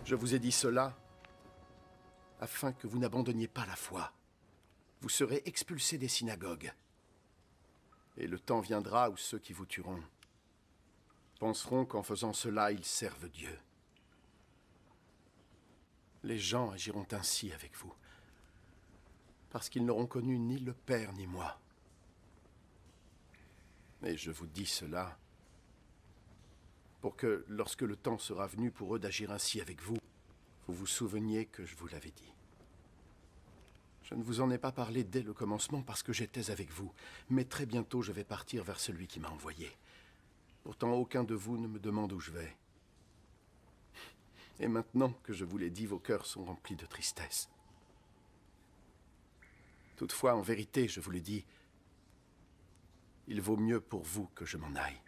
Je vous ai dit cela afin que vous n'abandonniez pas la foi. Vous serez expulsés des synagogues. Et le temps viendra où ceux qui vous tueront penseront qu'en faisant cela, ils servent Dieu. Les gens agiront ainsi avec vous, parce qu'ils n'auront connu ni le Père ni moi. Et je vous dis cela pour que, lorsque le temps sera venu pour eux d'agir ainsi avec vous, vous vous souveniez que je vous l'avais dit. Je ne vous en ai pas parlé dès le commencement parce que j'étais avec vous, mais très bientôt je vais partir vers celui qui m'a envoyé. Pourtant, aucun de vous ne me demande où je vais. Et maintenant que je vous l'ai dit, vos cœurs sont remplis de tristesse. Toutefois, en vérité, je vous le dis, il vaut mieux pour vous que je m'en aille.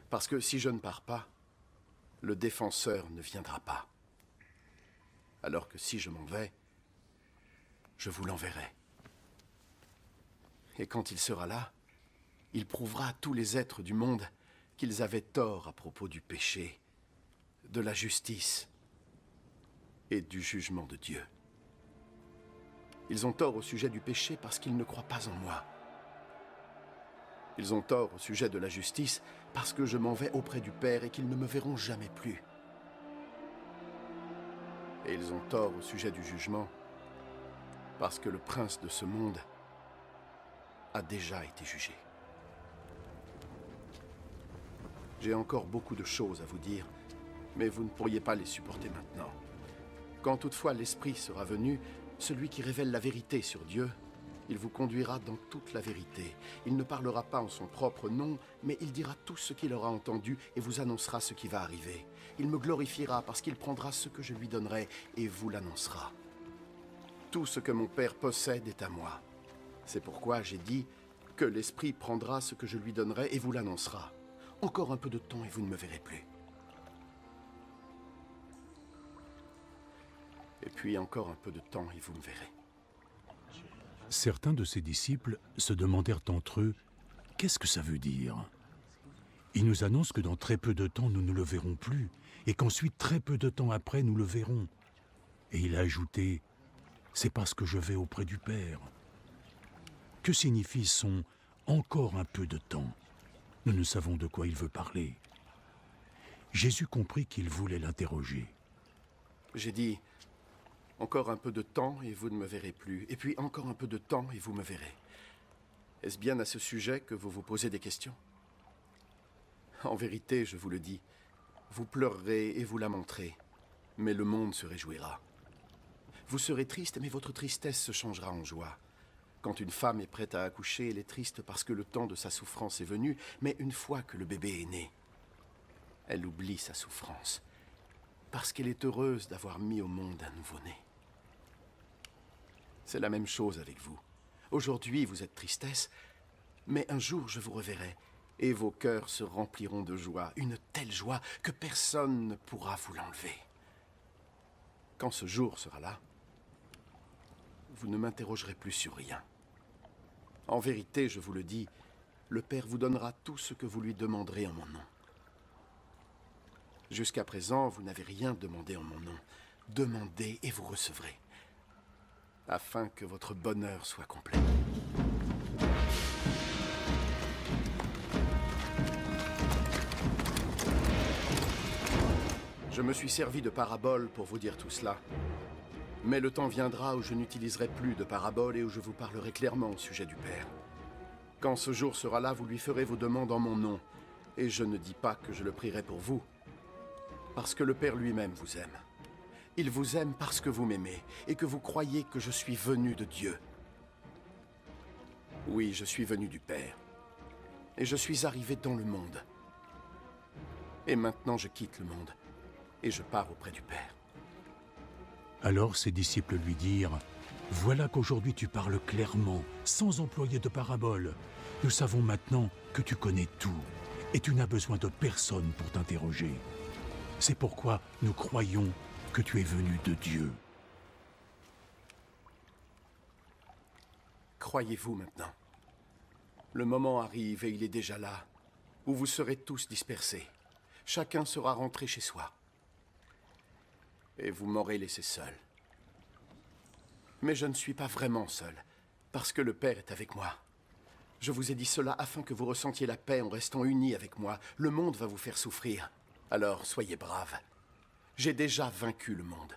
Parce que si je ne pars pas, le défenseur ne viendra pas. Alors que si je m'en vais, je vous l'enverrai. Et quand il sera là, il prouvera à tous les êtres du monde qu'ils avaient tort à propos du péché, de la justice et du jugement de Dieu. Ils ont tort au sujet du péché parce qu'ils ne croient pas en moi. Ils ont tort au sujet de la justice parce que je m'en vais auprès du Père et qu'ils ne me verront jamais plus. Et ils ont tort au sujet du jugement parce que le prince de ce monde a déjà été jugé. J'ai encore beaucoup de choses à vous dire, mais vous ne pourriez pas les supporter maintenant. Quand toutefois l'Esprit sera venu, celui qui révèle la vérité sur Dieu, il vous conduira dans toute la vérité. Il ne parlera pas en son propre nom, mais il dira tout ce qu'il aura entendu et vous annoncera ce qui va arriver. Il me glorifiera parce qu'il prendra ce que je lui donnerai et vous l'annoncera. Tout ce que mon Père possède est à moi. C'est pourquoi j'ai dit que l'Esprit prendra ce que je lui donnerai et vous l'annoncera. Encore un peu de temps et vous ne me verrez plus. Et puis encore un peu de temps et vous me verrez. Certains de ses disciples se demandèrent entre eux « Qu'est-ce que ça veut dire ?» Il nous annonce que dans très peu de temps nous ne le verrons plus et qu'ensuite très peu de temps après nous le verrons. Et il a ajouté « C'est parce que je vais auprès du Père ». Que signifie son « encore un peu de temps » ? Nous ne savons de quoi il veut parler. Jésus comprit qu'il voulait l'interroger. J'ai dit, encore un peu de temps et vous ne me verrez plus. Et puis encore un peu de temps et vous me verrez. Est-ce bien à ce sujet que vous vous posez des questions? En vérité, je vous le dis, vous pleurerez et vous lamenterez, mais le monde se réjouira. Vous serez triste, mais votre tristesse se changera en joie. Quand une femme est prête à accoucher, elle est triste parce que le temps de sa souffrance est venu, mais une fois que le bébé est né, elle oublie sa souffrance, parce qu'elle est heureuse d'avoir mis au monde un nouveau-né. C'est la même chose avec vous. Aujourd'hui, vous êtes tristesse, mais un jour je vous reverrai, et vos cœurs se rempliront de joie, une telle joie que personne ne pourra vous l'enlever. Quand ce jour sera là, vous ne m'interrogerez plus sur rien. En vérité, je vous le dis, le Père vous donnera tout ce que vous lui demanderez en mon nom. Jusqu'à présent, vous n'avez rien demandé en mon nom. Demandez et vous recevrez, afin que votre bonheur soit complet. Je me suis servi de paraboles pour vous dire tout cela. Mais le temps viendra où je n'utiliserai plus de paraboles et où je vous parlerai clairement au sujet du Père. Quand ce jour sera là, vous lui ferez vos demandes en mon nom. Et je ne dis pas que je le prierai pour vous, parce que le Père lui-même vous aime. Il vous aime parce que vous m'aimez et que vous croyez que je suis venu de Dieu. Oui, je suis venu du Père. Et je suis arrivé dans le monde. Et maintenant je quitte le monde et je pars auprès du Père. Alors ses disciples lui dirent « Voilà qu'aujourd'hui tu parles clairement, sans employer de paraboles. Nous savons maintenant que tu connais tout, et tu n'as besoin de personne pour t'interroger. C'est pourquoi nous croyons que tu es venu de Dieu. » croyez-vous maintenant? Le moment arrive, et il est déjà là, où vous serez tous dispersés. Chacun sera rentré chez soi. Et vous m'aurez laissé seul. Mais je ne suis pas vraiment seul, parce que le Père est avec moi. Je vous ai dit cela afin que vous ressentiez la paix en restant unis avec moi. Le monde va vous faire souffrir. Alors, soyez braves. J'ai déjà vaincu le monde.